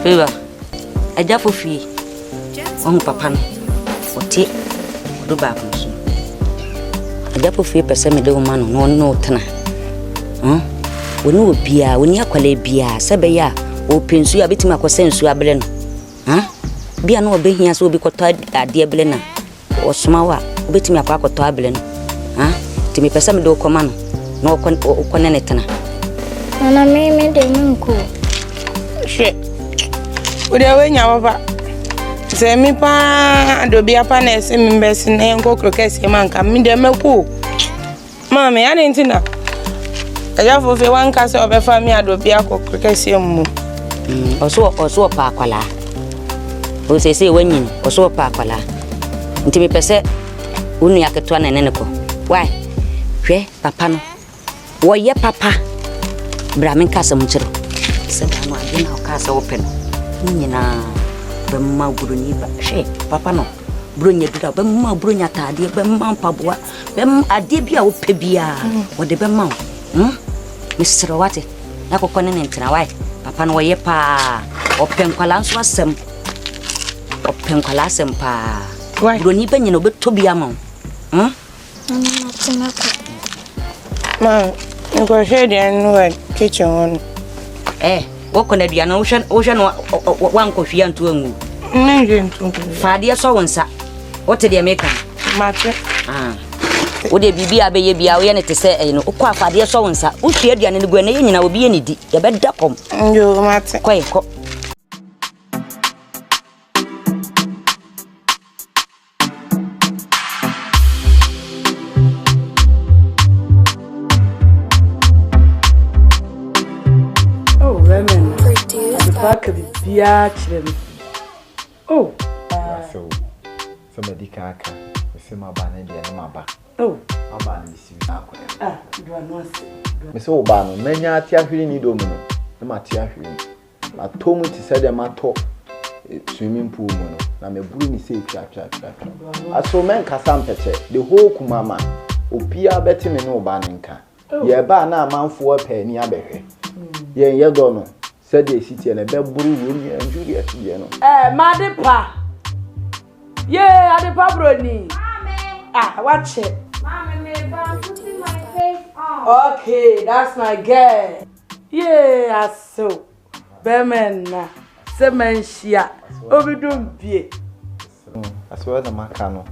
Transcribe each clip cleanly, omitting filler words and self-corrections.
Favor. I just for free. On papa no. Oti. Do back so. I just for free person me the woman no tena. Woni obia, woni akwala bia, sebe ya, o pensu ya betima kwose nsu abele no. Bia no obehia so obi kwoto ade abele na. Osoma wa, obetimi akwa kwoto abele no. Timi pese me do koma no. Na okone ne tena. Nana me de munku. She. Odi awenya baba. Se mi pa adobi apa na ese mi mbesi na enko krokesi manka mi de meku. Mama ya ne ntina. Aja fo fe wan ka se obefa mi adobi akokrekesi mu. Oso pa akwala. O se wanyin, oso pa akwala. Nti mi pese unu yaketwa na nene ko. Why? Hwe papa no. Wo ye papa. Bra men ka sam chiro. Se ba no ade na ka se open. Nyina be ma buruni ba. Hwe papa no. Bronya dura be ma bronya taade be ma mpaboa. Be ade bia wo pe bia. Wo de be ma. Mr. Wate, na kokone ne ntina wai. Papa no ye pa. Open kwala nso asem. Open kwala asem pa. Broni be nyina obeto bia ma. Ma, ngo shede anu kitchen on. Wo kona bia na wo hwe no wan kohwia ntu angu. Menje ntu. Faade so wonsa. Wote de meka. Mate. Wo de bibia be ye bia wo ye ne te se no ukwa faade so wonsa. Wo hwe aduane ne gu na ye nyina obi ye ne di. Ye be da kom. Yo mate. Ko. Back bia chire. Oh, so somebody kaka. We say my ban and the maba. Oh, aba na isi akwa. Do no se. Me say oba no manya atia hwiri ni do mu no. Na matia hwiri. Atomu ti say dem ato swimming pool mu no. Na me buru ni say twa. Aso men kasa mpete. The whole kumama. Opia beti me no oba nka. Ye ba na amanfo pa ni abehwe. Ye do no. Said the city and a bell brew room and Julia. Madepa. Yeah, Adepa Brony. Watch it. Mommy, putting my face on. Okay, that's my girl. Yeah, so. Bemena. Semenshia. Obidum be. As well as the Macano.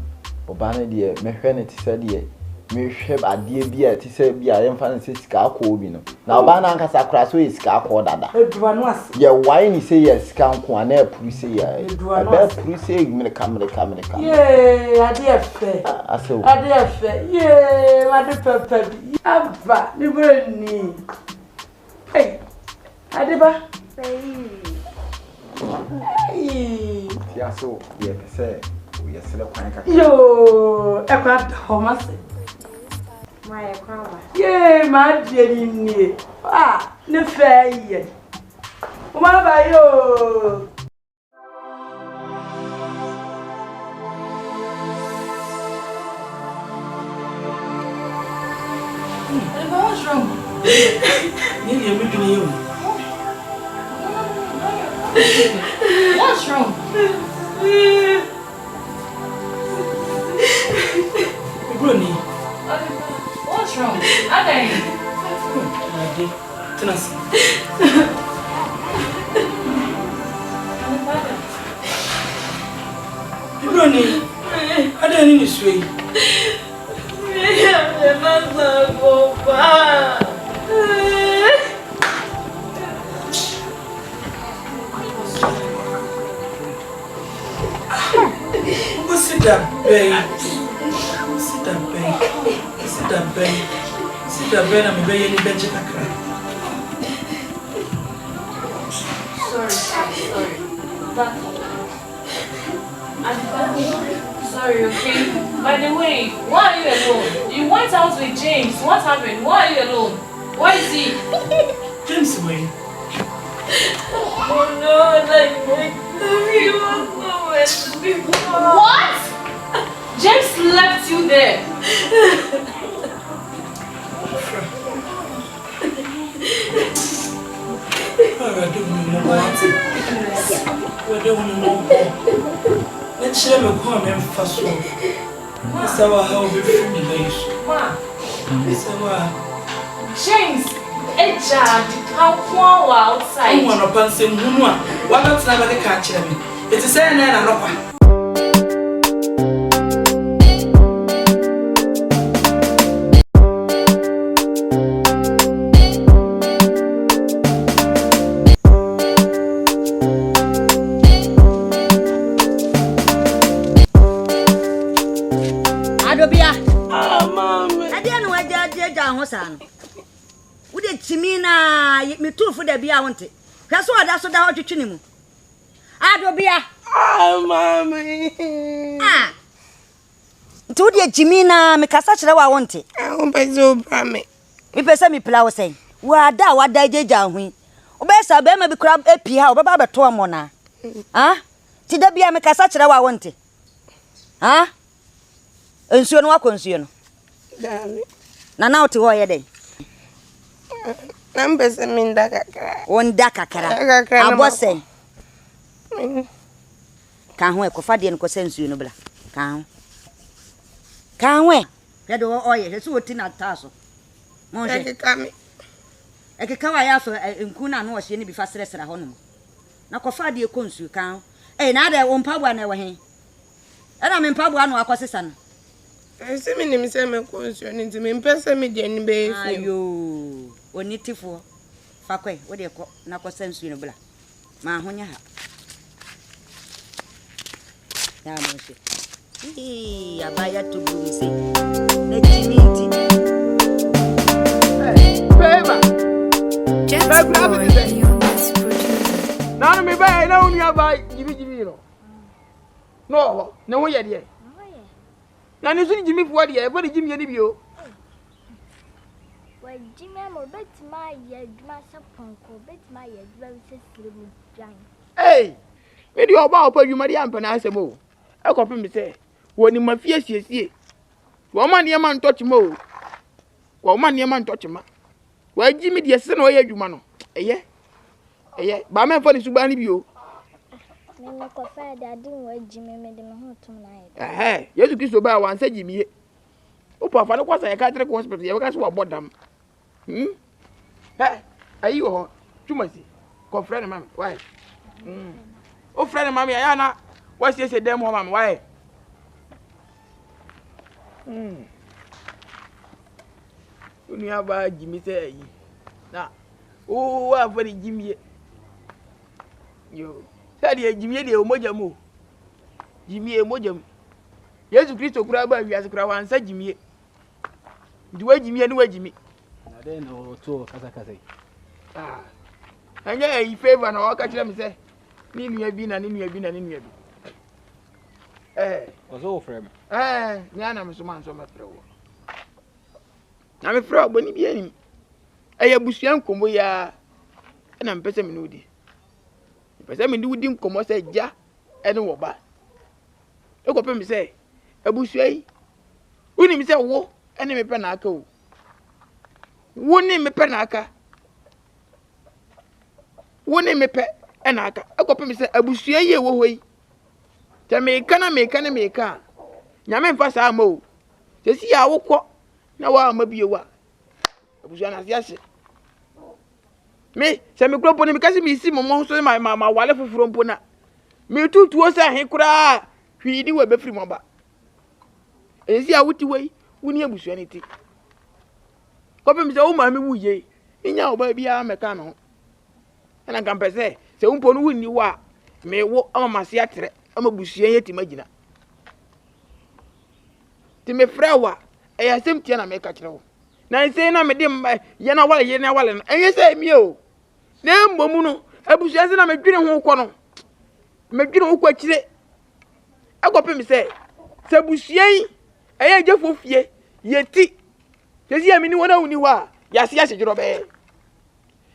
Obana dear, Mehenu said, ye. Me shep a dear beer to say be I am fancy scarcobino. Now Bananka Sacraso is scarcodada. Your wine say yes, Count Quane Pussy. I bet Pussy, Camera. Yea, I dear fair. I dear fair. Yea, what the pepper. Abba, you will need. Hey, Adiba. Hey, Yaso, yes, say, we are still a yo, I can't Thomas. My crown. Yea, my dear, no fair ye. What about you? What's wrong? What's wrong? Bruni. What's wrong? Okay. Bruni. I don't need to swing. Sit down, babe. Sit down, babe. Sit down, babe. Sit down, babe. I'm very any bench to cry. Sorry. I'm sorry, okay? By the way, why are you alone? You went out with James. What happened? Why are you alone? Why is he? James away. Oh no, he was nowhere to be found. What? James left you there. We don't know. Let's share a comment for so. That's our how we feel. Ma. It's our James, a jar, how poor outside. I want to pass him. Why not never catch him? It's a saying and a rock. Ude chimina mi tu fu da bia wonte hwe so oda so da ho twetwe mu adobia Mama. nti ude chimina mi kasa kire wa wonte O bezo bra me. mi pese mi pla wo sen wa da jeja hu obesa be ma bi kura epi ha obeba beto omo na ti da bia mi kasa kire wa wonte ensuo no akonsuo no na oti ho ye den Nambese minda kakra. Onda kakra. Abose. Kan ho ekofa de nko sensuo no bla. Kan ho. Ya do oye, se so oti na taso. Mo je. Ekeka wa ya so enku na no wo hye ne bi fa sresra ho no. Na kofa de konsuo kan. Na de wo mpabua na we he. Na me mpabua no akosesa no. Se me nim se me konsuo ni nti me mpese me de ni be fi. Ayo. Onitifo fakwe wo de ko na ko sensu no bla ma honya ha ya mo se abaya to bu se na jiminti beba just na me ba na unu aba jibi no na wo ye de na ni su jimi fo de e bo de jimi ye ni bio Jimmy, bet my year, my saponko, bet my year, very little giant. Hey, where do you about you, Mariam Panasamo? I copy me say, when in my fear, see, woman, your man touch mo. Woman, your man touch him. Where Jimmy, the son, or you, man. Eh, but my father is Subani you. No, I didn't want Jimmy made him home tonight. Eh, yes, you kiss about one, said Jimmy. Oh, Papa, was I can't take hospital, you guys were bought them. Hey, are you too much? Call friend, mammy. Why? Oh, friend, mammy, Ayana, what's this a damn woman? Why? You have a Jimmy say, now, oh, I'm very Jimmy. You said, Jimmy, the Mojamu. Jimmy, a Mojam. Yes, Christo Crabber, you as a crowd and said Jimmy. Do I Jimmy and Jimmy? Then or two Kazakase. And yeah, he favor and I'll catch them say, Nini have been and Nini have been and Nini have been. Was all for him. Nana was a man so much. I'm a frog when he be any. I have Bushian Combo ya and I'm Pessaminoudi. Pessaminoudi come say, Ja, and no bad. Look up and say, a Bushay. Wouldn't he say, Wo, enemy Panaco? Wouldn't me penaka? Wouldn't me pet and I got me say, I will see you away. Tell me, can I make a Yaman pass our mo. Just see I will quote. Now I may be a what. I was yes. Me, send me crop on him because me see my monster, my mamma, while from Pona. Me too, was a he cry. He knew a free mobile. And see I would away when you was anything. Papa me say o ma me wuye nya o ba bia meka no na kan pese se umpo no wuni wa me wo amase atere amabusua yeti magina ti me fra wa e ya sem tia na me ka kire wo na se na me de ye na wale no enye se mi o na mbomu no abusua se na me dwine ho kɔ no me dwine ho kɔ kire akope me se busua yi e ya jefo fie yeti Jesi ya mini wana uni wa yasi jirobe.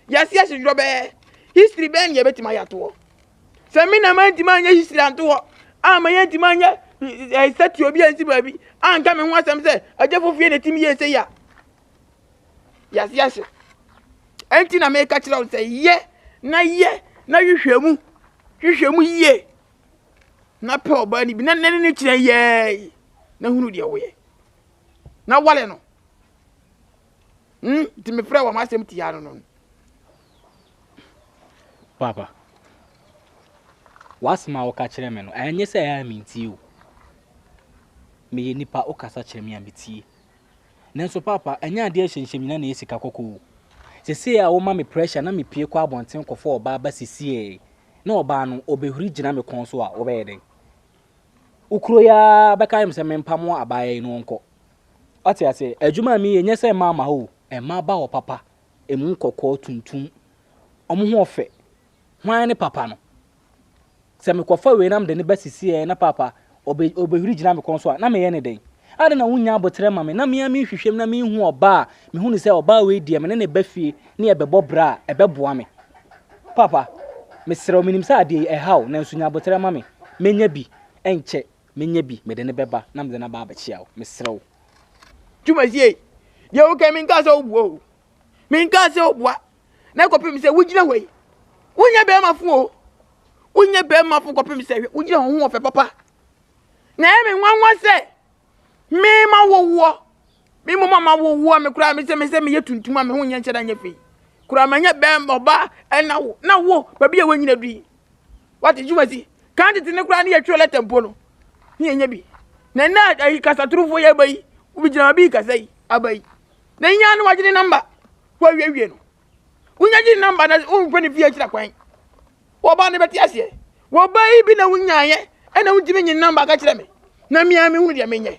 Yasi jirobe. History ben ye beti ma yato. Se mi na man ti man ye history anto. Ma ye ti man ye sati obi ansi babi. Anka me ho asem se ajefo fie ne timi ye se ya. Yasi. Enti na me ka kira o se ye na hwehwemu. hwehwɛ mu yie na pɛ oba ni bi na nane ne kyerɛ yɛ na hunu de woyɛ na wale no ti me frɛ wa ma asɛm ti ya no Papa. Wasma wo ka kyerɛ me no ɛnyɛ sɛ ɛyɛ minti o. Me ye nipa o kasa kyerɛ me ambitie. Nanso papa ɛnyɛ ade ahyenhyem nyina na esika kokoo. Sese a wo ma me pressure na me pie kɔ abɔnten kɔfɔ oba ba sisie. Na oba no obehuri gyina me kon so a wo bɛyɛ den. Ukuro ya bɛka im sɛ me mpamo abaye no nkɔ. Ɔte ase adwuma mi ye nyɛ sɛ mama ho. Ɛma ba wo papa. Emu nkɔkɔ tuntum. Ɔmo ho ɔfɛ. Hwan ne papa no? Se me kofa we nam de ne basisie na papa obehuri gina me kon so na me ye ne den. Ade na wunya abotre ma me na me hwehwem na me hu oba me hu ne se oba we die me ne bafie ne ebebo bra ebeboa me. Papa, me sere minim se ade haw na nso nya abotre ma me. Menya bi enche menya bi me de ne beba na me de na ba abachia wo. Me sere wo. Tumasie. Ye wo ke me nka se obuo. Me nka se obua. Na kopim se wugina hoi. Wunya be ma fu o. Unye be ma fu kopim se ugyina ho ofe papa na me nwanwa se me ma wowo me mo mama wowo me kura me se me yetuntum a me ho nya nkyeda nya fi kura ma nya be oba na wo ba bia wanyina dui what did you see kan tete ne kura ne yatwe letter mpo no ne nya bi na ayi kasaturufo ya bayi ubigina bi kasai abai na nya no wagene number wa wie no unya gine number na unko ne fi akira kwan wo ba ne beti ase wo ba yi bi na wunyaye ena wuntime nyin number ka kire me na mia me hunu de menye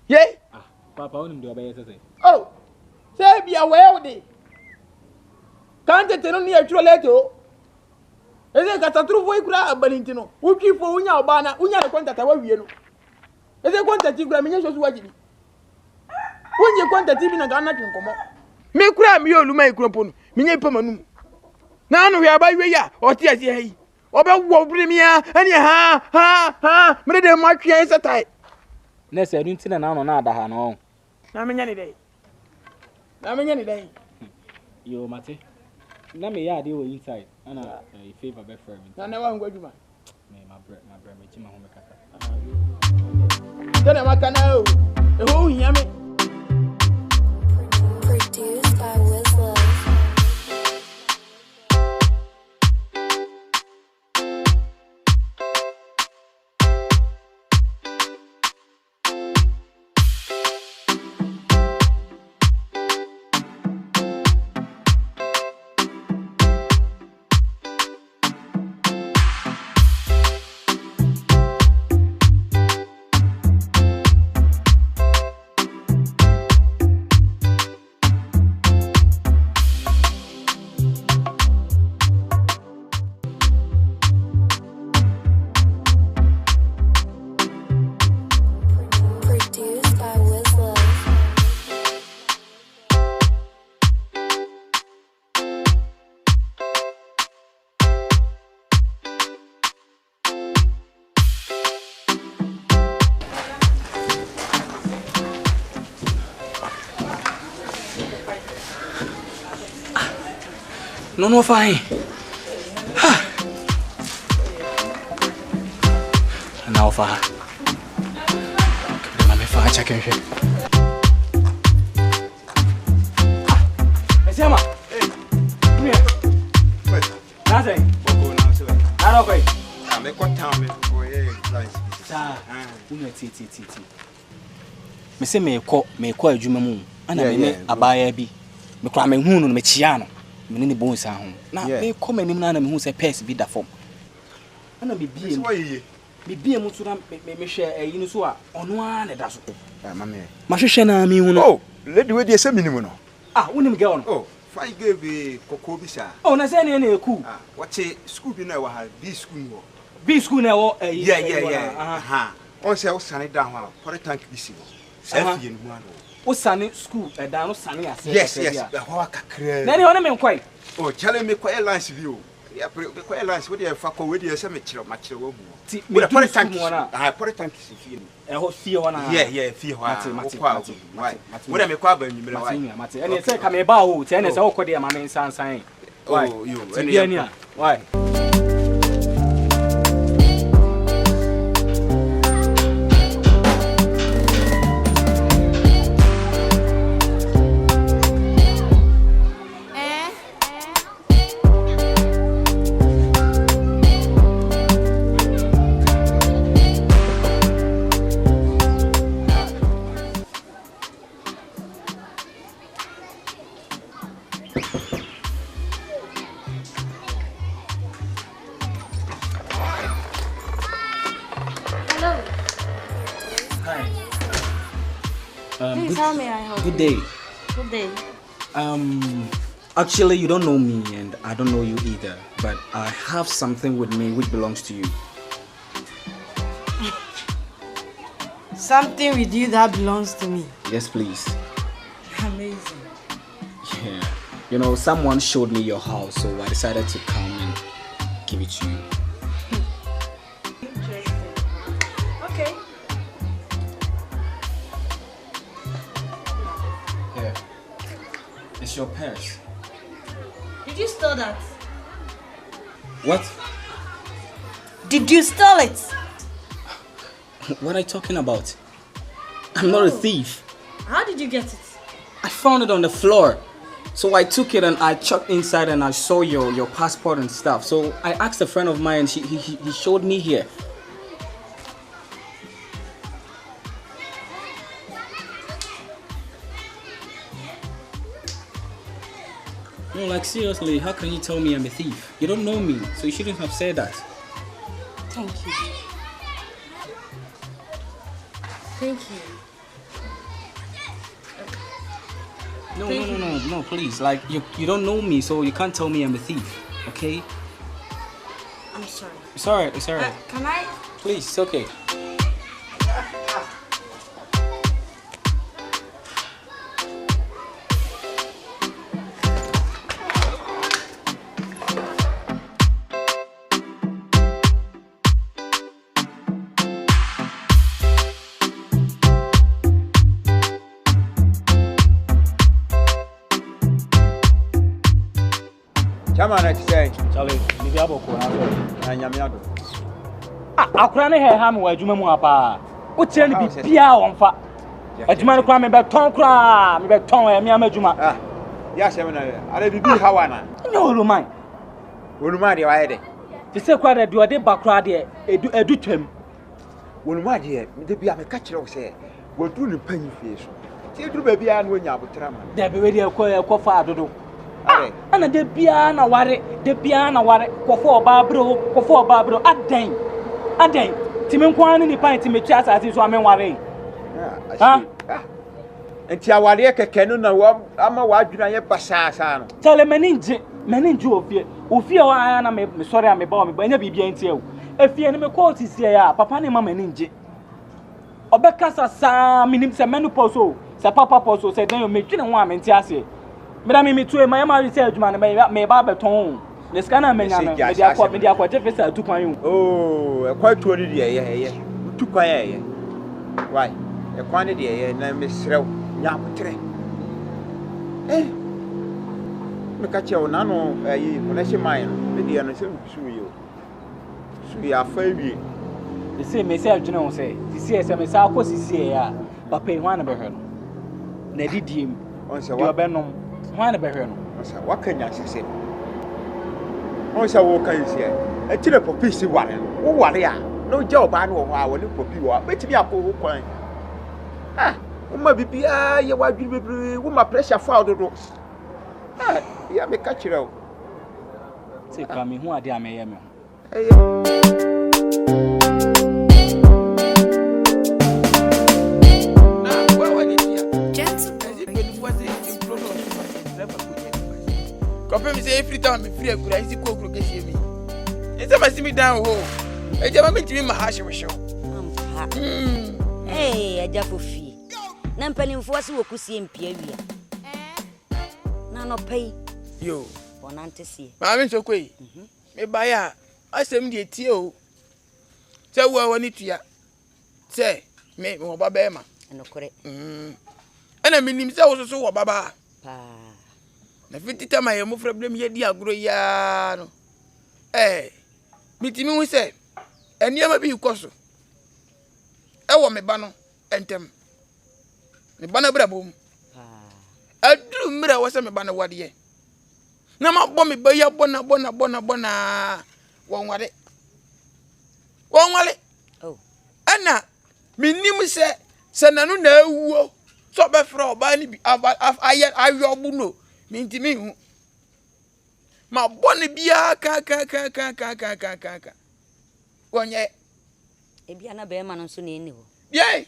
ye papa onim de obaye sese oh se bia we odi kan tete no ne atwro leto eze ka tatru fo ikura abalinti no wutwi fo wunya oba na wunya ne contact wa wie no eze contact ikura menye so waji bi wunye contact bi na ga na twinkomo me kura me oluma ikura po no menye pamanum na anu hwe abawe ya oti ase hai oba wo brimia ani ha me de ma twa setai na se adu ntina na no na ada ha no na menya ni dai yo mate na me ya ade wo inside ana favor be friend na wa ngwa djuma me ma bre me chima ho me kasa tena makana o e ho hia me produced by Wizlove. Produced by Wizlove. No fine. Now for her. Mama fa check in here. Esema. Come here. Wait. Nothing. Boko now so. Not okay. I'm a cut town me for life. Sa. Unu ti. Me se me kɔ adwuma mu. Ana me ne abaya bi. Me kra me hu no me chia no. Me ne bon sa ho. Na me kɔ manim na me hu se purse bi da fom. Ana me bie mu. Me bie mu so na me hwɛ ayi no so a ɔno a ne da so. Mama. Ma hwehwɛ na me hu no. Oh, lady we dey say minimum no. Ah, wonim girl no. Oh, fine girl be kokko bi sa. Oh, na say na eku. Ah, what school bi na wa ha, B school no. B school na wo ayi. Yeah. Aha. On say o sane down ha, for tank bi si no. Selfie ni mu ano. O sane school da no sane ase. Yes. Ho kakra. Na ne ho na me nkwai. Oh, challenge me kwa airlines bi o. Ya pre kwa airlines we dey fa kwa we dey say me kire ma kire wo mu. Ti me for tank mo na. Ah, for tank si fi ni. E ho fie ho na. Yeah, fie ho. Mate. We dey me kwa ba nyimre wa. Mate. Ene say ka me ba ho, ti ene say wo kɔ de ma me nsansan. Oh, yo. Ene why? Please, how may I help Good you? day. Good day. Actually, you don't know me and I don't know you either, but I have something with me which belongs to you. Something with you that belongs to me. Yes, please. Amazing. Yeah. You know, someone showed me your house, so I decided to come and give it to you. Interesting. Okay. Yeah. It's your purse. Did you steal that? What? Did you steal it? What are you talking about? I'm not a thief. How did you get it? I found it on the floor. So I took it and I checked inside and I saw your passport and stuff. So I asked a friend of mine, he showed me here. No, like seriously, how can you tell me I'm a thief? You don't know me, so you shouldn't have said that. Thank you. Thank you. No, please. Like, you don't know me, so you can't tell me I'm a thief, okay? I'm sorry. It's alright, it's alright. Can I? Please, it's okay. Chama na ti say. Charlie, maybe I will go now. Anyamiado. Akura ne he ha me wa adwuma mu apa. Wo tire ne bibia wonfa. Adwuma ne kura me be ton kura, me be ton e me amadwuma. Ah. Ya sheme na. Are bibi hawa na. No roman. Woluma de wa ye de. Ti se kura de ode ba kura de edu twam. Woluma de me de bia me ka kire wo say. Wodu ne panyi fie so. Ti eduru ba bia na wonya abotra ma. De be we de ekọ fa adodo. Are. Ana de bia na ware kofo oba bro aden timi nkwan ni pan timi twa asase so amenware Ah. Enti aware keke no na wa ama wa adwuna ye basasa no. Tele meninje ofie wa aya na me sorry am ba enya bibia enti e efie ni me call sisi ya papa ne mama ninje obekasa sa minim se menopause o se papa pause se den o me twene ho am enti ase Madame, me too, my mamma said, man, may barber tone. The scanner may not be a Jefferson to point. Oh, a quite 20 year, 2 quiet. Why? A quantity, and I miss Row, Yam Tre. Eh? Look at your nano, when I say mine, maybe I'm sure you. So you are fair. The same myself, you know, say, the CSM is our course is here, but pay one of her. Neddy Dim, on Sir Wabenum. Why never heard? What can you say? Oh, so what can you say? A chile for peace, one. Oh, what are no job? I know how I will for you. Bet me up who coin. Ah, maybe you want to be my pressure for the roots. Ah, you may catch it out. Say, come in, who are there? May Compare me say every time me free could I see cook look see me. It's a see me down ho. E jama me timi ma hash we show. Hey, aja for fee. Na mpanimfo ase wo kusie mpia wi. Na no pay. Yo, bonante sie. Ma me so kwei. Me ba ya asem de tie o. Se wo woni tua. Se me wo ba ba ma. Enokore. Ana minim se wo so wo baba. Pa. Na fitita ma ye mo problem ye di agro ya no. Mitimi hu se eniama bi koso. Ewo me ba no entem. Me ba na brabom. Aduru mira wo se me ba na wade. Na ma bo me ba ya bona. Won wade. Oh. Ana minim se nanu na awuo. So be fro ba ni bi ayo bu no. Mintimi hu. Ma boni bia ka. Wonye. Ebia na be ma no so na eni ho. Ye.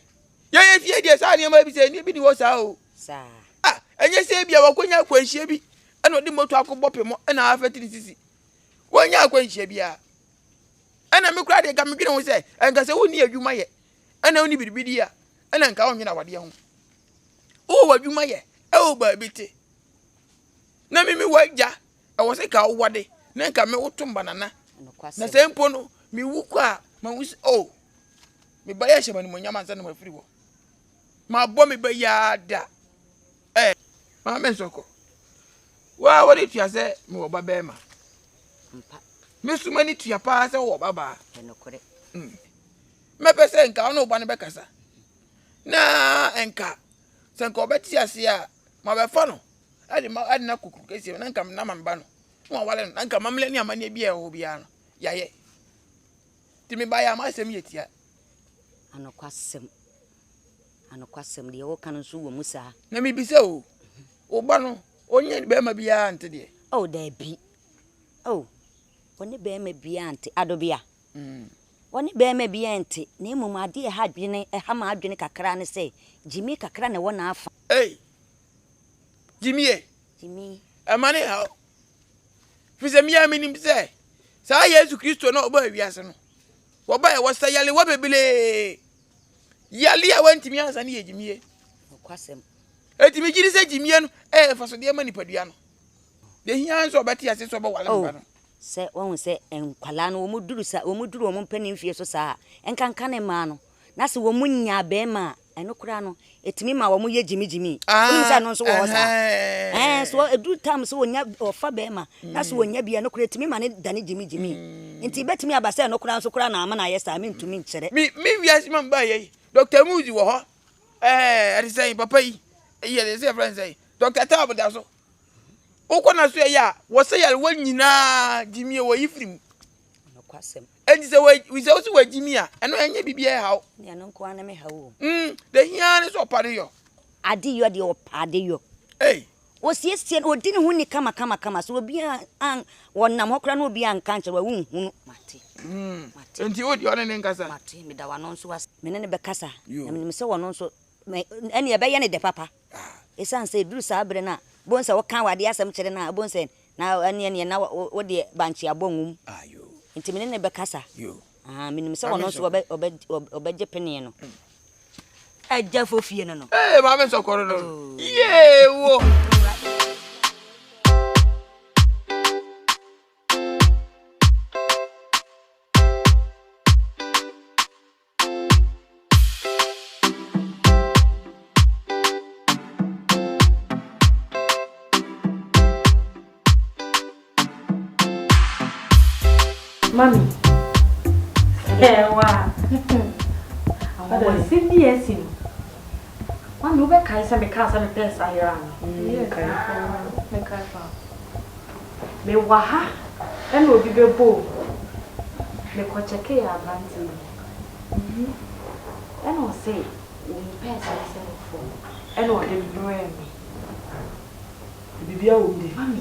ye fie dia sa ne ma bi se ni bi ni wo sa o sa enye se bia wakonya kwanhia bi ena odi moto akobopem ena afetiri sisi wonya kwanhia bia ena me kura de ga me dwene ho se enka se woni adwuma ye ena woni bidibidi a ena nka wonwena wade ho o wadwuma ye e o ba biti na mimi wagya e wo se ka wo wade na nka me wotom banana na se mpo no mi wuku a ma wus o me ba ya hye mani monyama nsa na mafiri wo ma bo me ba ya da ma mensoko wa wori tua se me wo baba ma mpa me suma ni tua pa se wo baba enokore me pese nka ono ba ne bekasa na enka se nka obeti ase a ma be fa no ade na kukuru kesi na nka na ma mba no mo wale no nka mamle ni amane bia ho bia no yaye ti me ba ya ma asem yetia anokwasem de wo kan so wo musa na me bi se o ba no onye be ma bia ante de oh da bi oh woni be ma bia ante adobia woni be ma bia ante na emum ade ha dwene ha ma adwene kakra ne se jimi kakra ne wona afa jimi amane ha fise mi aminim se sa Yesu Kristo na oba wiase no wo ba e wo sa yale wo bebele yale a wantimi ansa ne yejimi okwasem etimi giri se jimi no faso de ma nipadua no de hia nso obeti ase so ba wale mba no se won se enkwala no wo muduru wo mpani mfie so saa enkanka ne ma no na se wo munya be ma eno kura no etimi ma wo mu ye jimi won se no so wo saa so edu tam so wonya ofa be ma na se wonya bia no kura etimi ma ne dane jimi nti betimi abase no kura so kura na ama na yesa me ntumi nkyere mi wiase man ba ye Dr. Muzi wo ho ade say papa yi ye say friend say Dr. Tab da so ukona so ya wo say yale wanyina jimi wo yifrim no kwasem enti say we say so wa jimi a eno enye bibia hawo ya no kwa na me hawo de hia ne so pare yo ade yo de opade yo o siesie o dini hu ni kama so obi an wonnam hokra na obi an kanche wa hunhunu mate enti odi one ne nkasa mate me da wa no so was me ne be kasa na me se wo no so ene ye be ye ne de papa esan se duru sa abre na bonsa wo kan wade asem kire na bonsa na ene na wo de banchi abongum ayo enti me ne be kasa me ne se wo no so obeje pene no aja fofie no ma me sokoro no ye wo Mami. Ewa. Awa sindi esi. Mami ube kaisa me kasa me pesa hirana. Me kaisa. Me waha. Eno obi bebo. Me ko cheke ya abanti. Eno say we pesa se fo. Eno de broe me. Bibia wo ndi. Mami.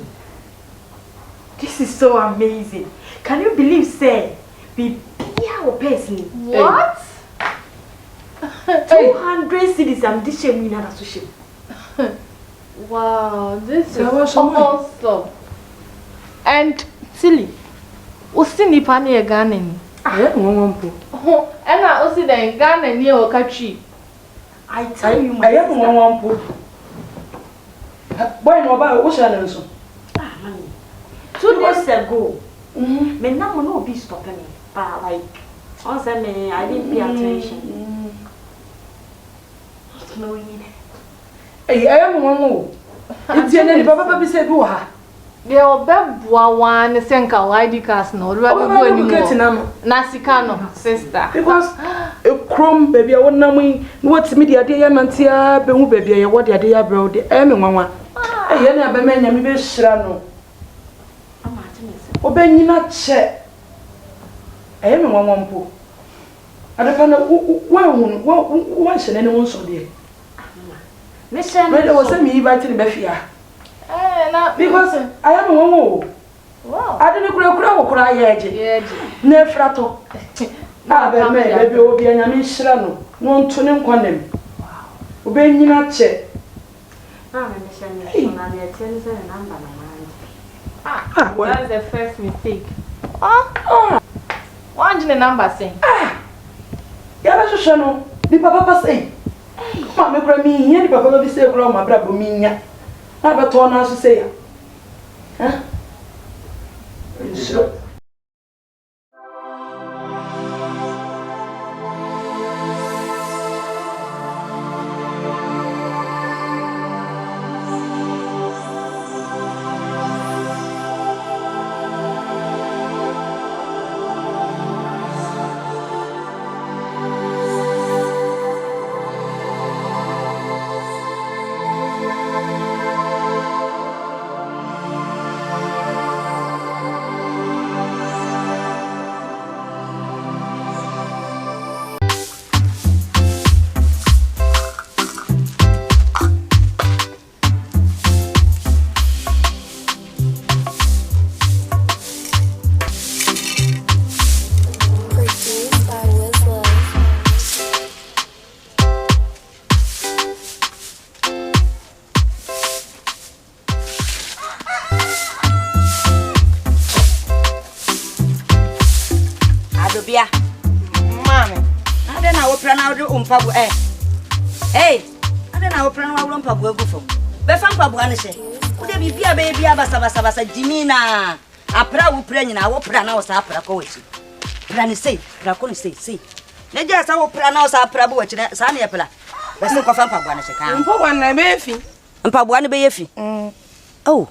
This is so amazing. Can you believe, say, Bibia or person? What? 200 cities and this shame in another shame. Wow, this is awesome. And silly. Usi ni pani e Ghana ni. Mwampo. Ena usi den Ghana ni o kachi. I tell you, my mwampo. Boy no ba wo sha na nso. Ah, mami. 2 days ago. Me now no be stopping me. But like, also me, I didn't pay attention. No, hey, I am one. It's any papa be said, "Go ha." They are bebwa one senka ID cast no. We are going to Nasikano sister. Because a crumb baby, I want na what's media day mantia, be baby, what the idea bro, the mama. Hey, yana be men yami be shrano. Obenyina che me wampo adefa na wa hye ne won so de me she me de wo se mi invite ne be fia na because I am won wow ade ne kura wo kura yeje na frato be me obi anya me hyira no no nto ne nkonem Ubenyina che. I'm number. That's the first mistake. One number saying. Yala shoshano. Di papa say. Ma me kura mi nya di papa no bi say kura ma bra bo mi nya. Na ba to na so say ya. Sure. Hey, I don't know plan wa rumpa bu egu fo. Be fa mpa bu ane hye. Wo de bibia be bia basa Jimina. Apra wo pra nyina wo pra na wo sa apra ko wachi. Pra ni sei, pra ko ni sei. Na ja sa wo pra na wo sa apra bu wachi sa na ye pla. Be se ko fa mpa bu ane hye kan. Mpa bu ane be fi. Mpa bu ane be ye fi. Oh.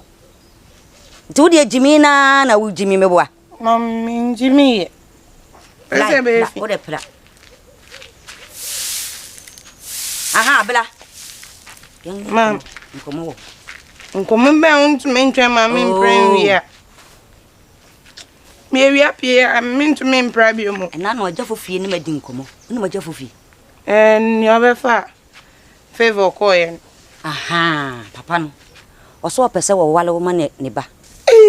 Tu de Jimina na wo Jimi me boa. Mami Jimi. Ese be fi. Wo de pra. Aha, bela. Mam, nkomo be untu mentwe ma me mpren wia. Me wia pie mintu me mpra bi mu. Na na oja fofie ni madi nkomo. Ni moja fofie. Ni obefa favor ko yen. Aha, papa no. Oso opese wo wale wo ma ne ba.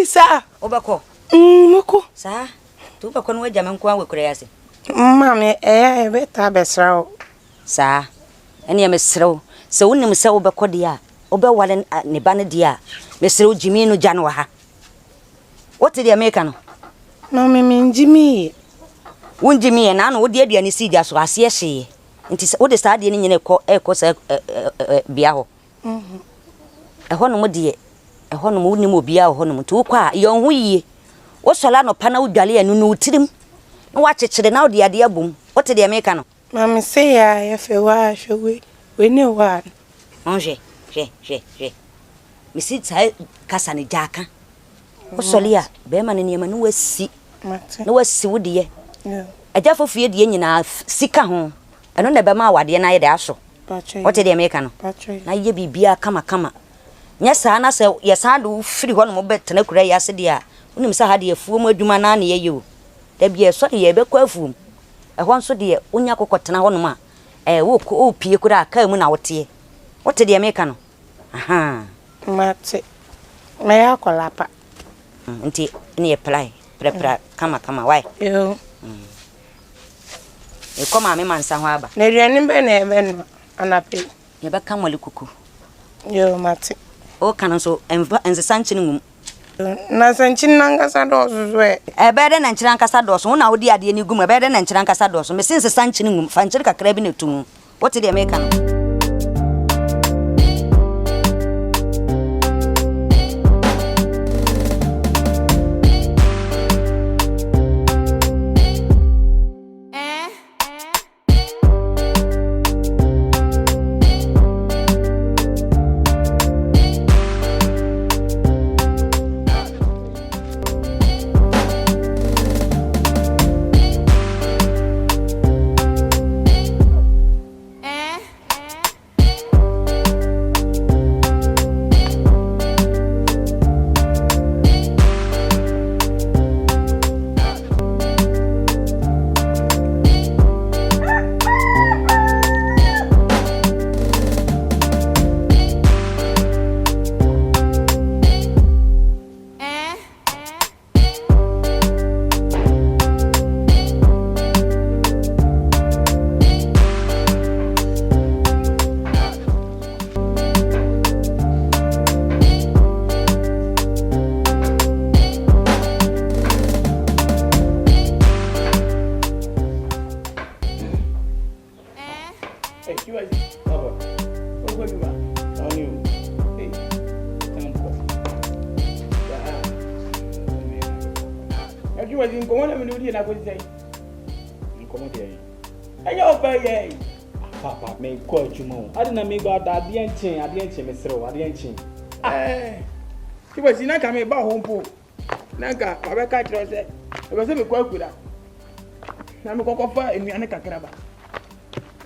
Sa, obeko. Moko. Sa, tu beko no waja me nko an wekure yase. Mama e beta besra o. Sa. Ene mesrew se wonim se wobekode a obewale ne ba ne dia mesrew Jimi no gya no ha what the American no no me Jimi won Jimi na no wode aduane si dia so ase hye nti se wode sa de ne nyene ko se bia ho ho no mode ho no wonim obia ho no to kwa yon ho yie wo sola no pa na wodwale anu no utirim na wachechire na wode ade abom what the American no Mami say ya fe wa hwe we ne wa. Onje, je. Misi sai kasa ne jaka. Osolia be ma ne niam no wasi. Mate. Na wasi wo de. Yeah. Aja fofie de nyina sika ho. Eno na be ma wade na ye de aso. Pache. What dey make no? Pache. Na ye bibia kama. Nya sa na se ye sa do firi ho no mo betena kura ya se de a. Unim sa ha de afuo mu adwuma na ne ye yo. Da bia so de ye be kwa afuo. Ehon so de onya kokotena ho no ma wo ko opie kura aka mu na wote wote de America no aha Mate. Me ya kolapa. Nti ne apply prepara kama why Yo. E koma me mansa ho aba Na duane be na ebe no anape. ye be ka mole kuku Yo mate. o kan so ensesa nchi ngum Na sanchi nangasa doso so e be de na nchira nkasa doso wo na wo di ade ni gum be de na nchira nkasa doso me sensesa nchi ngum fa nchira kakra bi na tum wote de America no you was in Common and I would say. Incommodate. I obey. Papa, may call you more. I didn't make about that. The engine, I didn't miss throw. I didn't. She was in a coming about home pool. Nanka, I catch her. It was a quite good. Now, I'm going to fire in Anka Crabba.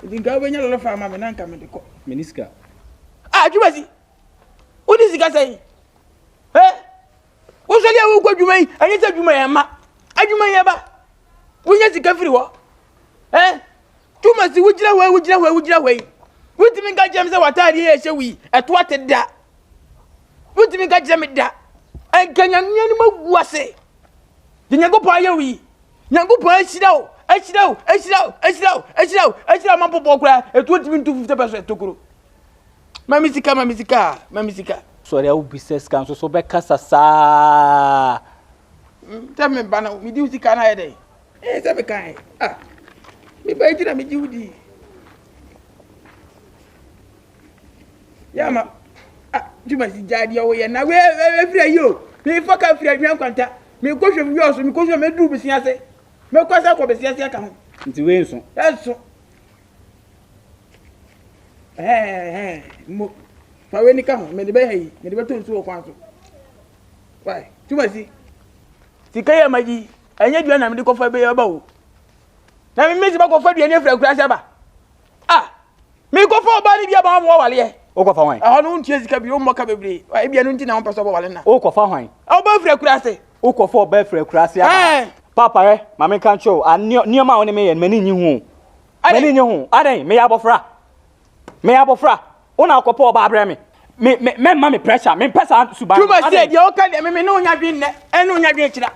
You think I will not find my Nanka Miniska. Ah, you was. What is he saying? Eh? What's the other what you may? I said you may, Emma. And you may ever. We just get free war. Eh? Too much, would you away, would you away, would you away? What do you mean, James? What are you shall we? At what that? What do you mean, James? That? And can you was say? Then you go by your wee. You go by it out. I sit out, I sit out, I sit out, I sit out, I sit out, Mamma Pocra, at 20% to grow. Mamisika, Mamisika, Mamisika. Sorry, I will be says council so back Casa. Tell me, Banner, we do see can I day. Eh, tell me, kind. Ah, me by it, I'm a Judy. Yama, you must judge your way, and now where free you. Me fuck up free young contact. Me go from yours, because you may do business. Me cause I go business. I come. It's Wilson. That's so. Mo. For when you come, me the bay, me the better to a why? Too much. Sikaya Magi, and yet you are not the coffee bay about. Now, me miss about coffee and every class ever. Ah, me go for a body be about one year. Oko fa hwan? I don't chase ka bi o mo ka bebre. Wa bia no nti na on person wale na. Oko fa hwan? O ba frɛ kurase. Oko fa ba frɛ kurase aba. Papa re, ma me kan cho, nioma woni me ye mani nyi hu. Mani nyi hu. Adan me ya bofra. Me ya bofra. Una akopa oba abre me. Me ma me pressure, me pesa suban. Tuma say de o ka de me no nya dwen ne. Eno nya dwen kira.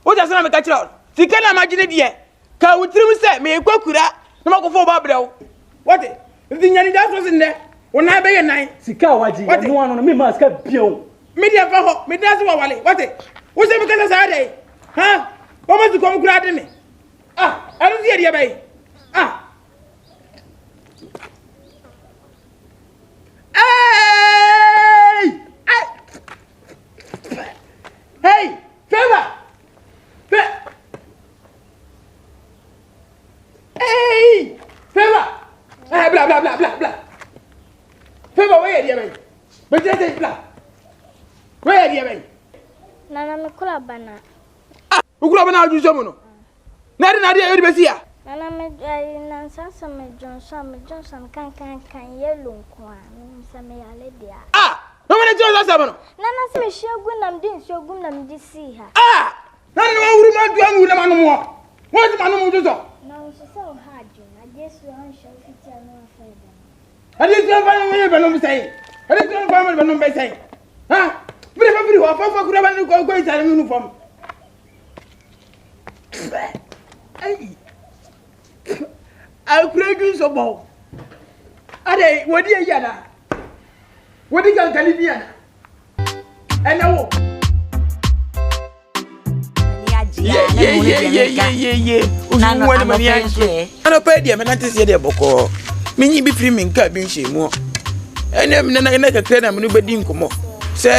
O ja na me ka kira. Sika na magine de. Ka wutrim say me kwakura na makofo oba abre wo. What? If the nyani that was in there. Ona be ye nan sika waji no anu me ma sika bion me dia fa ho me dia se wale what wo se me ka sa dey ha o ma su kom kura de me ah anu sie dia bai ah hey Feva hey Feva blah blah blah blah blah Feva, where are you? But just say, where are you? Nana, me kula bana. Ah, who could have been out to someone? Not another Bessia. Nana, me Nansa, me Johnson, can yellow quan, some lady. Ah, no one is Johnson. Nana, me sure when I'm doing so good, I'm to see her. Ah, none of you want to young with a man more. What's the man who does so? No, she's so hard, I guess you won't show it to no further. I didn't know what I'm saying. I didn't know what I'm saying. Huh? But if I could have go inside a uniform. I'll play you so more. Ade, what do you yana? What do you tell Canadian? And now. Yeah. When money I don't pay them and I see their boko. Mini be free min ka bin shemu. Enem na ka kre na menu bedin komo. Se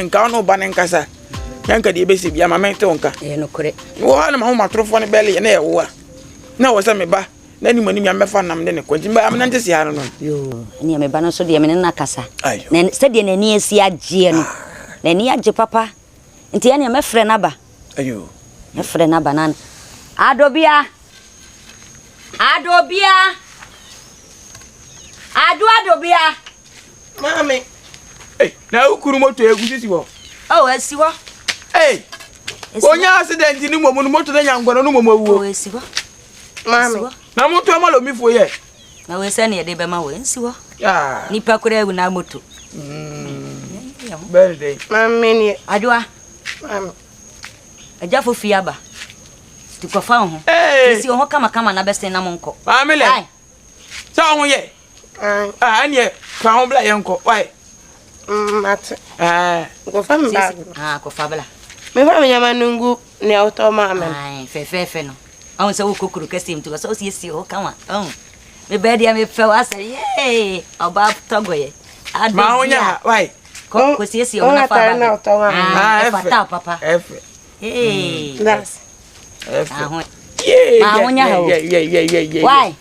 nka no ba ne nkasa. Yanka de besi bia ma mente onka. No kore. Wo ha na ma ho matrofo ne bele na ye wo a. Na wo se me ba. Na ni mani me fa nam de ne kwanti ba am na nte si ha no. Yo, ni me ba no so de me na kasa. Na se de na ni asi agye no. Na ni agye papa. Nti ya ne me frɛ na ba. Ayo. Me frɛ na ba nan. Adobia. Adobia. Mami. Hey, na ukuru moto egusi si wo. Oh, esi wo. Hey. Onya accident ni mo moto na nyangbono no mo awu. Oh, esi wo. Mami. Na moto e malo mi fo ye. Na we se na ye de be ma we esi wo. Ya. Nipa kura ewu na moto. Birthday. Mami ni. Adwa. Mami. Aja fo fiaba. Ti ko fa ho. Esi ho kama na bese na monko. Mami le. Sa ho ye. Anye fa ho bla yenko. Why? Mate. Go fa mba. Ko fa bla. Me fa me nyama nungu ne auto ma amen. Fe no. Awon se wo kokuru kese mtu so si ho kama. Me be dia me fe wa say hey, oba togoye. Ma ho nya why? Ko si ho na fa bla. Fa Fa ta papa. F. Hey. That's. Yeah. Why?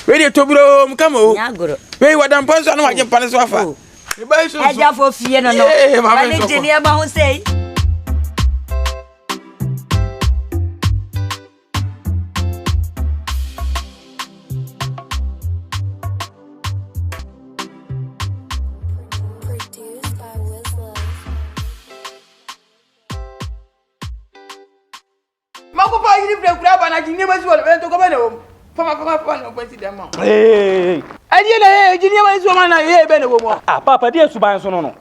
Ready to blow, come on. Nagoro. Wait, what I'm person, I can pass off. I just for fear no. My engineer about say. Hey, I didn't engineer my woman. I been a woman. Papa, dear Suban Sono.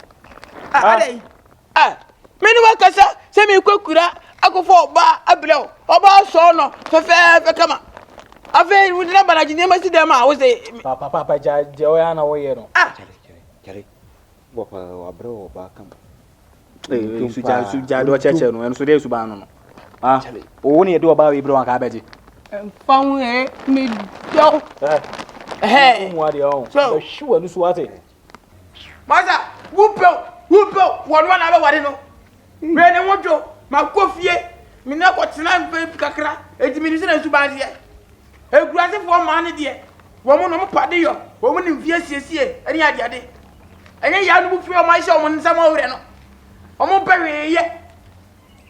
Many workers say me cookura. I go for bar a blow. About sono, so fair, come on. I feel with number I didn't see them. I was a Papa, Joanna, way. Jerry, what a bro, back. Sujado Checheno and Sude Subano. Only a do about a bro and cabbage. Found me go. Hey, what you so sure this was it. Master, whoop, one other what you know. When I want to, my coffee, me not what's not very cacra, 80 minutes and Subandia. A grass for money, dear. Woman on party, woman in VSC, any idea. And then you have to feel my show when some over. I'm on Perry yet.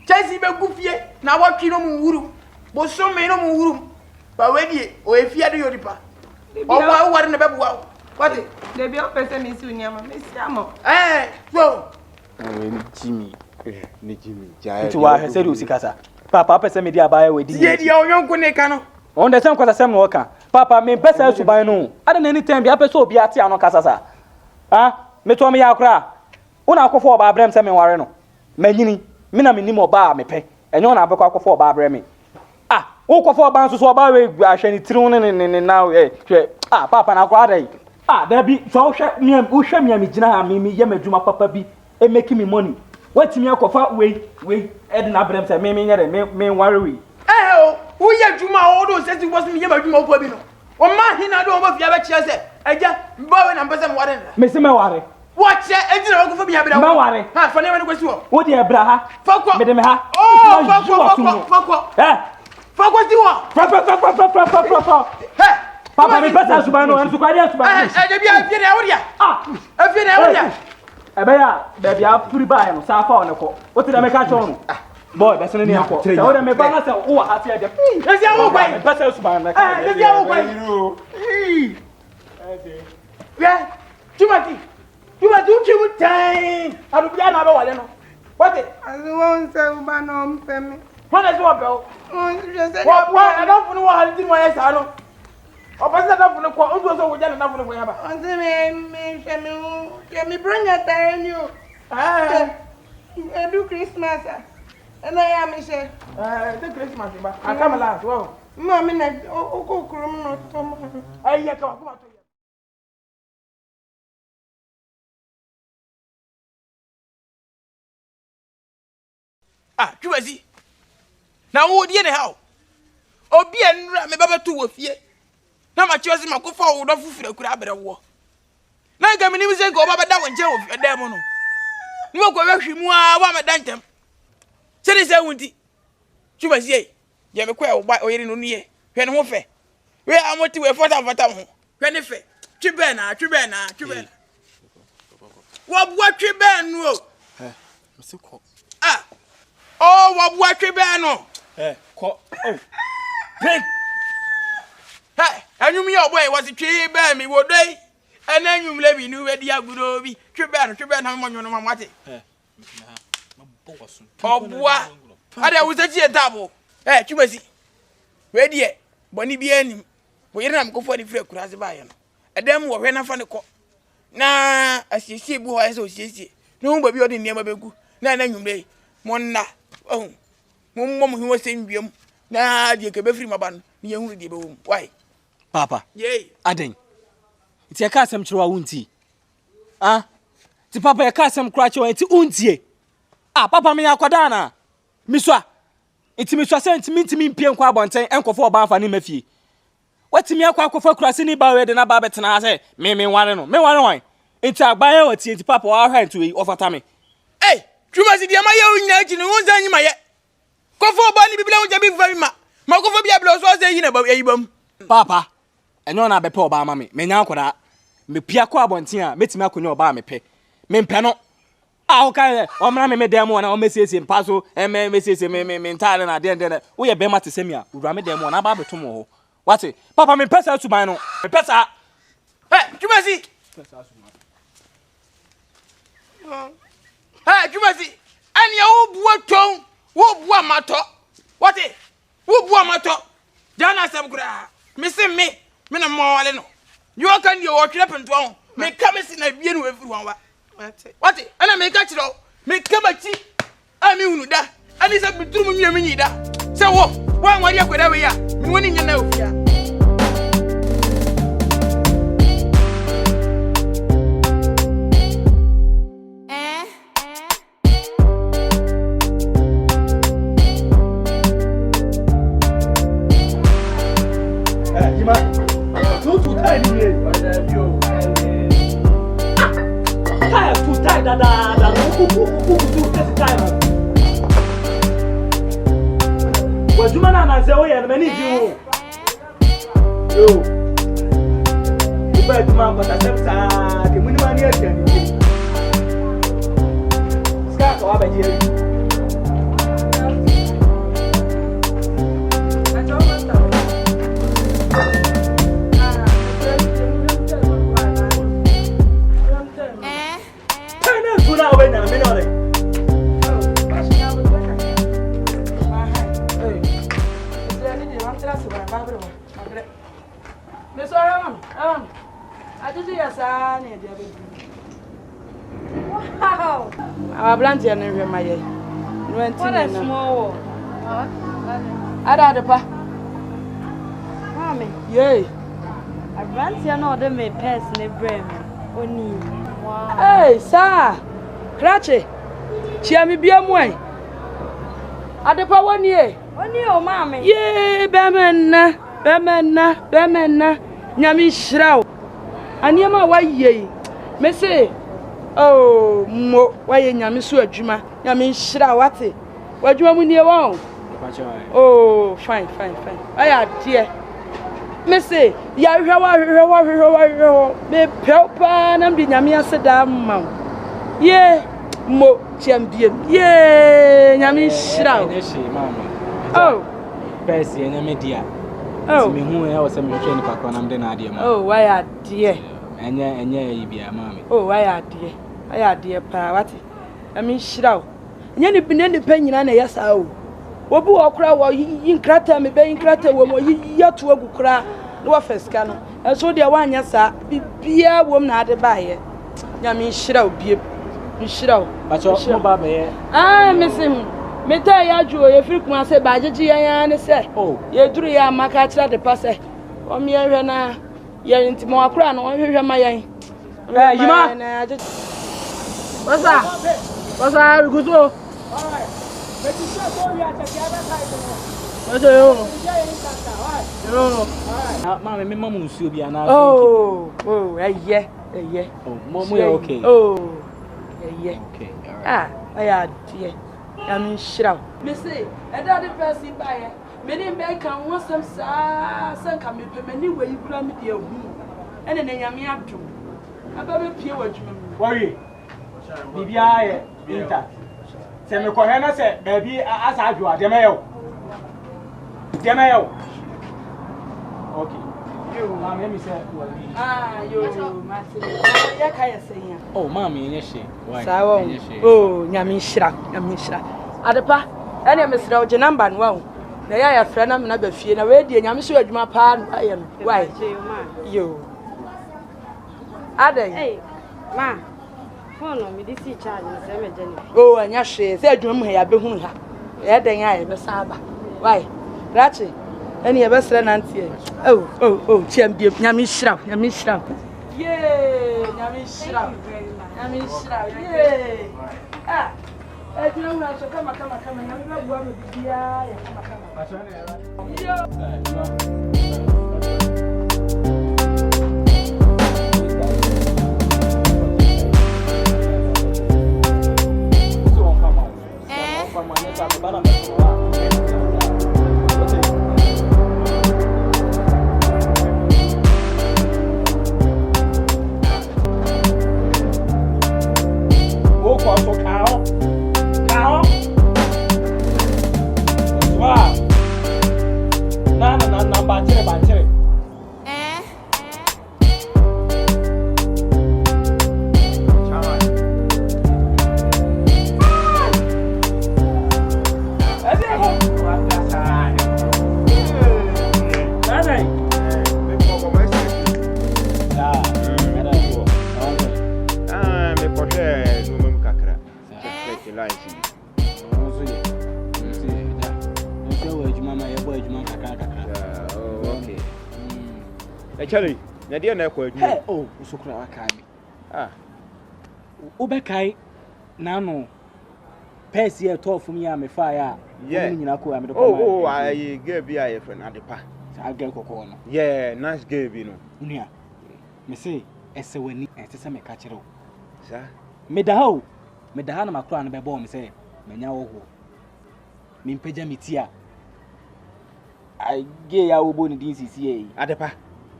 Chelsea be goofy, now what you know, Muru. But so many no room. But when you or if you are your ripa. Oh, what in the baby? What is They be up person is soon, Yama, Miss Yamo. eh? So, Jimmy. Jimmy, To what I said, Usikasa. Papa, send me the abaya with the young Gunekano. On the same because I'm working. Papa, me best to buy no. I don't any time be up so be at Tiano Casasa. Ah, me told me Akra. Una go for Babrem Samuel Warreno. Menini, Mina minimo bar me pay. And you're not go for Babremi. Who go for bounce so about any tune and now, Papa, now, there be so shut me and Usha me, me, Yamajuma Papa be, and making me money. What's me up of way, Edna Brems and me worry. Oh, who ya Juma all those says it wasn't Yamajuma Pobino. Or man, he not over the other chance. I just bow and person water. Miss Mawari. What's that? I didn't go for me. Mawari. Half an hour was what? What dear Braha? Fuck what? Oh, fuck. Fuck what you want? Papa, me better Subano and Subadia Subano. I feel out. Baby, I'll put it by and Safa on the call. What did I make a tone? Boy, that's an airport. So I make balance or I see the that's your way. Better Subano. That's your way. Yeah, Timothy. You are doing time. I don't be another one. What is I won't say Ubanom Femi. what is what, bro? What? I don't know what I did my son. Or was that up for the quote? Also, we got enough of Me bring a time you. I do Christmas. And I am Michelle. The Christmas, I come last. Well, Mamma, oh, Crum, not Tom. I come on. You see. Now, what do you know? Oh, be and me baba two of ye. Now, my choice, my go forward of food, could have better war. Now, I mean, say go about that one, Joe, a demon. You go rush him, one at Dantam. Say this, I won't. You must say, you have a quail by or in near. When one fair. Where I want to wait for that. When if it. Tribena. What Tribena? Ah. Oh, what Tribano? Oh, Hey, and you me your boy was a tree bear me what day? And then you let me know where the Abu be. Tribana, how much you know what it? Oh, what? I was a double. Eh, you must see. Ready, Bonnie be any. We don't go for the free class by him. A damn war when I found the court. Nah, as you see, boy, I so see. No, but you're the name of a good. Now, then you may. Monna. Oh, Mum, who was saying, Bium. Nah, you can be free, my ban. You only give him. Why? Papa. Yay. Aden. It's a custom to unti. Ah? To Papa a custom crutch or it's unti. Ah, Papa me aquadana. Miswa. It's Miswa sent me to me Pian Quabonte and for Banfa Nimefi. What's me a quack for crossing about and about it and I say, me one. It's a bio at St. Papa our hand to offer Tammy. Hey, you must be my own nature and won't any my yet. Go for Bonnie, be very much. Mako bia blo so say yina ba yibam. Papa, enyo na bepe oba ma me. Menya akoda. Me pia kwa abonten a metimi akonyo oba me pe. Me mpe no. Ah, okay. Omra me demo na o mesiesie mpa so, me mesiesie me ntare na de. Wo ye be ma te semia. Wura me demo na ba betom ho. What? Papa me pesa asuban no. Me pesa. Jumasi. Jumasi. Ani wo buo ton, wo buo mato. What? Wo buo mato. Jana sam kura. Me se me na mo wale no. You can you watch up and down. Me come in na bie no everyone wa. What? Ana me ka kiro. Me come achi. Ami unu da. Ani sa bituru mu nyi da. Se wo, wan wari akweda we ya. Me woni nya na ofia. Wajumana na zeo ya meni jiu. Yo. Iba tuma kwa tasepsa, ke muni mani yake ni. Ska kwa baje. Wow! Our branch and my year. What a small Ada pa. Mommy. Yay. A branch and all them may pass in the brain. Oni. Wow. Hey, sir. Cratchy. Chiami Biamway. Ada pa 1 year. 1 year, mommy. Yay, Bemena. Nyami Shrau. Anyama, why ye? Me say. Oh, mo why nyame so adwuma nyame nhira wate wadwuma mu nie won oh fine aya dear me say ya hwewa me pelpa na mbi nyame aseda ma ye mo chambiem ye nyame nhira oh besi nyame dia Mehunu e o se me hwe ni pakwa na mde na ade ma oh why dear enye ibia mama oh why dear aya de pa wati ami nhiraw nya ni bine ni panyina na yesa o obi wo kra wo yinkrata me be yinkrata wo mo yato agu kra no wa feska no enso de wanya sa bibia wom na ade baaye nya mi nhiraw bie nhiraw bacho mo ba be mesim meta ya juo ye firi kuma se ba jeje yan ne se ye duru ya maka kira de pa se o mi ehwe na ye ntimo akra no hwehwe ma yan yima What's up? Good. All right. But you should go here to the other side. What's up? No. Mama, me mama usu bi ana. Oh, yeah. Oh, mom, we okay. Oh, yeah. Okay, all right. I dear. I'm sure. Me say, I don't the person buy. Many men can want some some come in many way you put me dear. And then I am here. About me pure worry. Bibia ye intact. Se me ko he na se baby asa adwo de meyo. Okay. You mama me say yo Martin. Ya kai say ya. Oh mama yenye she. Why? Yenye she. Oh nyame hira. Adepa, ene me sira oje number no wa. Na ya fra na me na ba fie na we die nyame so adwuma pa aye no. Why? Yo. Ade. Hey, ma. Phone me this charge na say me jeni. Oh, anya hwe, say adwuma mu ya behunu ha. E den aye me saba. Why? Rachi. Ene ye be sira nantie. Oh, chiambie nyame hira. Yeah, nyame hira. Yeah. Ah. Adwuma mu so kama nyame ba bua me bia ya kama. Yo. bɔ adwuma kakra. Oh, okay. Actually, na dia na ko adwuma. Hey, oh, usukura waka mi. Obekai na no. Pesi e to fun ya me fa ya. Yeah. Nyina ko ya me do ko. Oh, I gave be I friend Adepa. Sa girl kokko no. Yeah, nice girl you know. Nua. Me say ese wani ese se me ka kire o. Sa. Me da ho. Me da ha na makro na be bo me say menya wo ho. Me mpagya me ti a. I ge ya wo bo ni din sisi e. Adepa.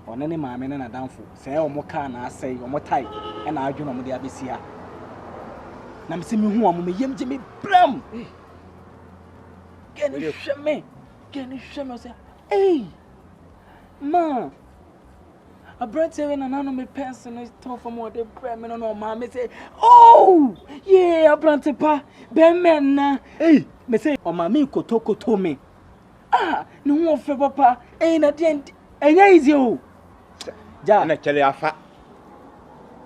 Ona ne maame na danfo. Say o mo ka na asai, o mo tai e na adwo no mo de abesia. Na me se me hu am me yem je me bram. Gani hweme say, "Hey! Ma, a brand seven and no me person is tough for more the bram no ma me say, "Oh! Yeah, a brand pa, ben men na." Hey, me say, "O ma me koto me." Ah, no one fe papa, na den enya easy o. Ja na chele afa.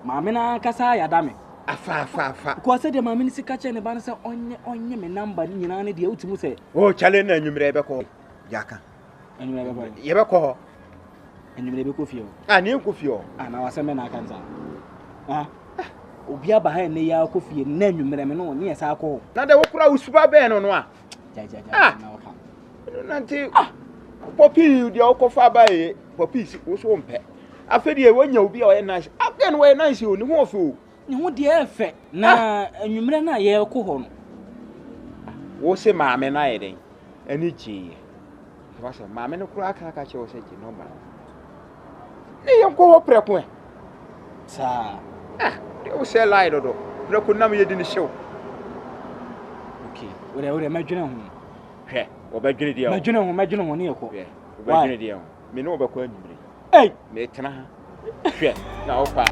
Ma me na kasa ya da me. Afa. Ko se de ma me ni sika che ne ba ne se onye me number ni nyina ne de utimu se. Oh, chele na anwumre be ko. Jaka. Anwumre be ko. Ye be ko. Anwumre be ko fie o. Ne ko fie o. Na wase me na kanza. Obi aba ha ne ya ko fie na anwumre me no ne yesa akọ. Na de wo kura usuba be no a. Ja na wo ka. Nanti popi de okofa ba e popi si wo so mpe. Afedi e wonya obi a o ye nice. Again we nice o ni ho fo. Ni ho de efe na anwumre na ye ko ho no. Wo se maame na ye den. Ani ji. Wa se maame no kura aka che wo se ji no ba. Ni ye ko ho preko e. Sa. De wo se lie dodo. Preko na me ye di ni hyew. Okay. Ore madwene ho. Hwe. Obadwene dia. Madwene ho ne yeko. Obadwene dia. Me no obakọ anwumre. Hey, me tena ha. Hwe. Na wo pa.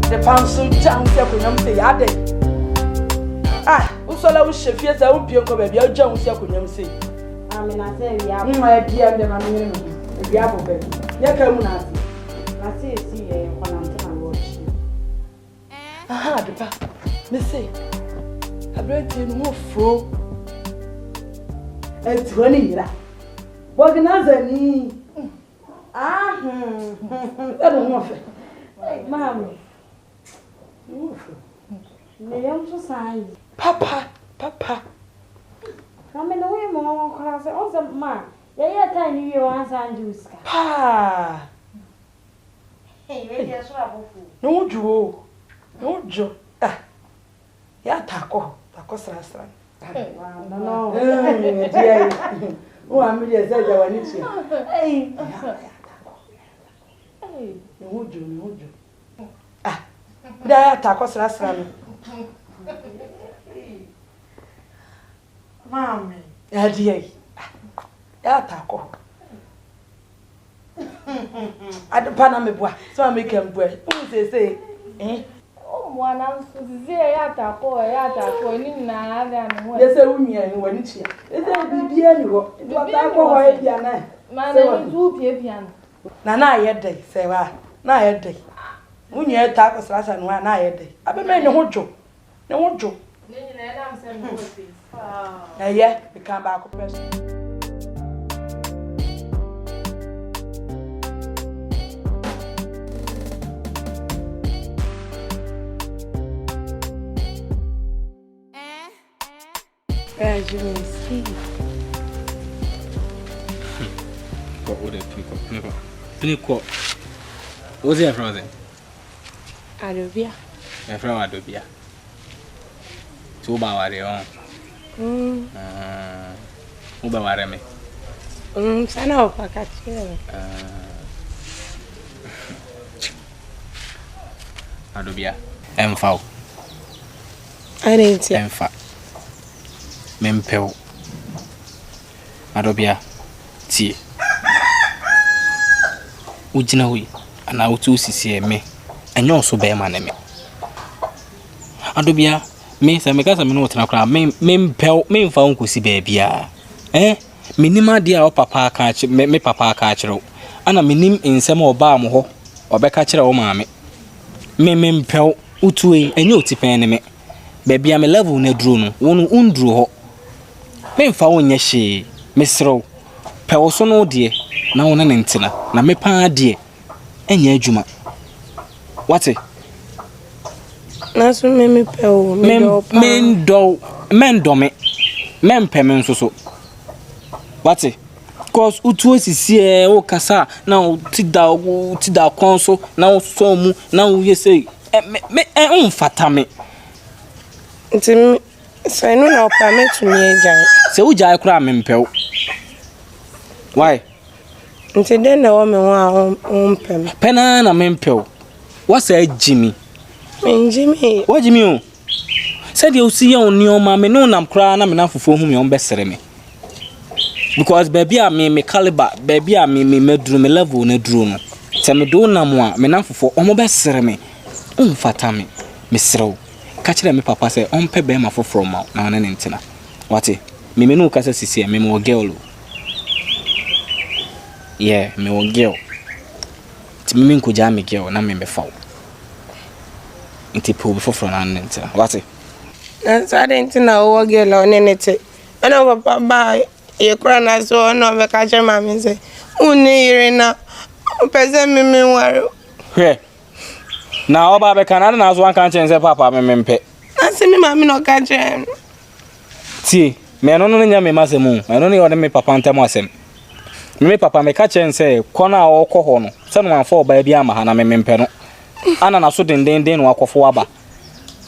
The panso jam se ko nyam se ya de. Usola wo shefie za wo pie ko ba bia jam se ko nyam se. Amina se wi abo. Mwa bia de ma me no. Bia abo be. Ya ka mu na ase. Na se si e ko na mte na wo chi. Adepa. Me say. Abrante no fro. Etwani nyira. Organizer ni. Ero mo fe. Mami. Me yam so sai. Papa. Mami no we mo kora se on se ma. Ya time ni we wan san juice ka. Pa. Hey, we dey so abofu. No jo. Ya tako sra. No. Dia. O ami dia za ja wani tia. Hey. No jo. Da ya tako sra no. Mami. Ya dia. Ya tako. Adepa na mebua. So make am bua. Who say O mwana nsuzi ya tako ni na ada no ho. They say unya ni wani tia. They say bibia ni ho. Do tako ho e bia na. Mana ni tu pia no. Na ye dey say wa. Na ye dey. Unya tako sra no na ye dey. Abe me ni ho jo. Ni ho jo. Ni na na am say no face. Yeah, we come back up person. As you can see. What's your friend? Adobia. My friend Adobia. Two bawari on. Ubaware me. Sana opakachile. Adobia. Emfa. Arentia. Emfa. Mempeu. Adobia. Tie. Ujina hui. Ana utu sisi me. Enyo so be ma ne me. Adobia. Me se me kasa me no tena kra me mpɛw me mfa nkosi ba bia minima dia o papa ka me papa ka kyerɛ ana minim nsɛm oba mo ho obɛka kyerɛ wo maame me mpɛw utue enye otipɛn ne me baabi a me level na duro no wonu unduro ho me mfa wo nyɛ hye me serew pɛwo so no de na wo ne ntina na me paa de enya adwuma wate na so me pɛwo me do me mpɛ me nso so wate cause utu sisi o kasa na o ti da konso na o so mu na o yese me unfata me nti sai no na opa me tumi agyan se o jai kura me mpɛw why nti den na wo me ho a mpɛm pena na me mpɛw wasa jimi Jimmy. What Jimmy? Said you see on your mammy, no, I'm crying. I'm enough for whom you best me. Because baby, I me caliber, baby, I me medroom, me level, ne drone. Tell me, do no more, me enough for almost best me. Fatami, Miss Row. Catch them, papa say, on pay bema for from out now and then. What it? Me no casa see me more girl. Yeah, me more girl. Timmy could jam me girl, na me foul. Inti po before from an enter. What it? And so I didn't know what girl on anything. And over papa, you cry na so no be catch mammy say, "Uni na person me worry." Here. Now Oba can I ask one can change papa me mempe. I say me mammy no catch him. See, me no nya me masemu. I don't know me papa ntem asem. Me papa me catch and say, "Kona o ko ho no." Say no for ba bia ma ha na me mempe no. Ana na so den no akofo aba.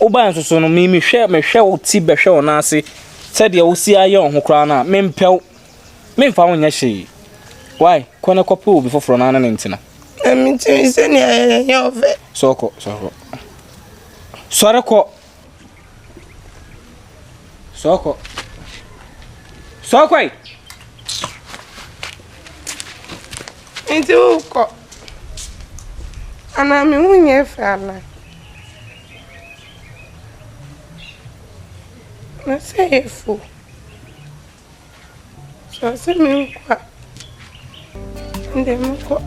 Oba nso no me hwe o ti be hwe o na ase. Said ye wo si aye on ho kra na me mpɛw. Me mfa wo nya hye. Why? Kona kopo before from na ntina. Me tell say ne ya ofe. Soko. Sore ko. Soko. Sokoi. Nti uko. Ana me hunye fala. Na say fu. So say me kwa. Ndem ko.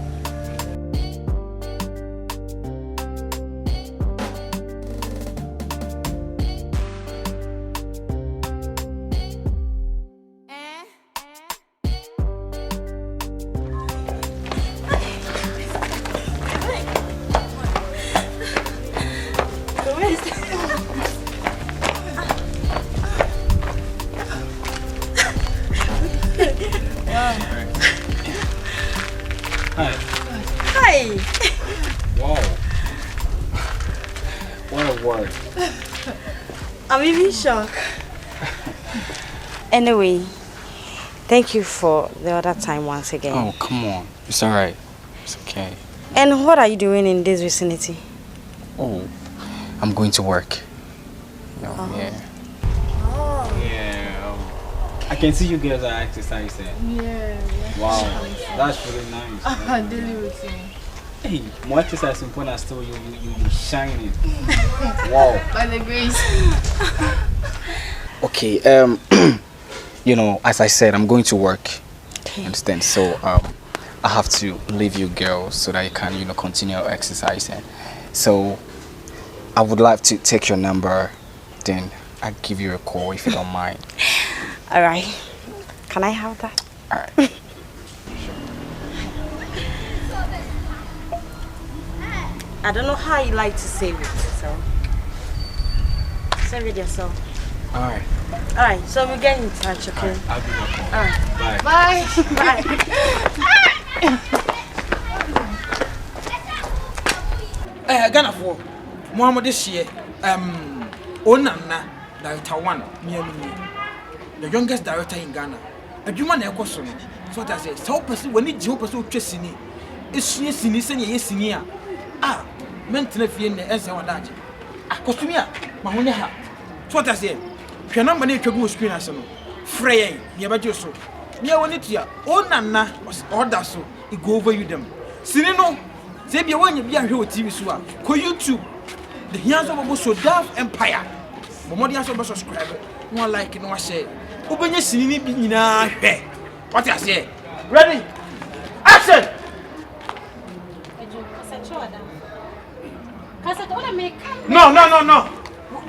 I'm even shocked. Anyway, thank you for the other time once again. Oh, come on. It's alright. It's okay. And what are you doing in this vicinity? Oh, I'm going to work. No, yeah. Oh. Yeah. I can see you girls are exercising. Yeah. Wow. That's really nice. Daily routine. Hey, more exercise important still you shining. Wow. By the grace. Okay, you know, as I said, I'm going to work. Okay. Understand? So I have to leave you girls so that you can, you know, continue exercising. So I would like to take your number, then I'll give you a call if you don't mind. All right. Can I have that? All right. I don't know how you like to save it, so save it yourself. All right. All right. So we get in touch, okay? Right, I'll give you a call. All right. Bye. Bye. Ghana for Muhammad this year, Onana, Director 1, the youngest director in Ghana. A human question. So that says, so person when it's your person Chessini, is she senior, senior? Ah, mentally feeling the answer on that. A costumia, Mahoney. So what I say, Piano money to go screen as no. Frey, near so. Near one it here, Onana was order so, it go over you them. Sinino, say be one you be a hero TV swap. Ko YouTube, the hands of a so Daft Empire. But more than subscribe, more like no share. Open your sinini be in a hair. What you say? Ready? Action! No.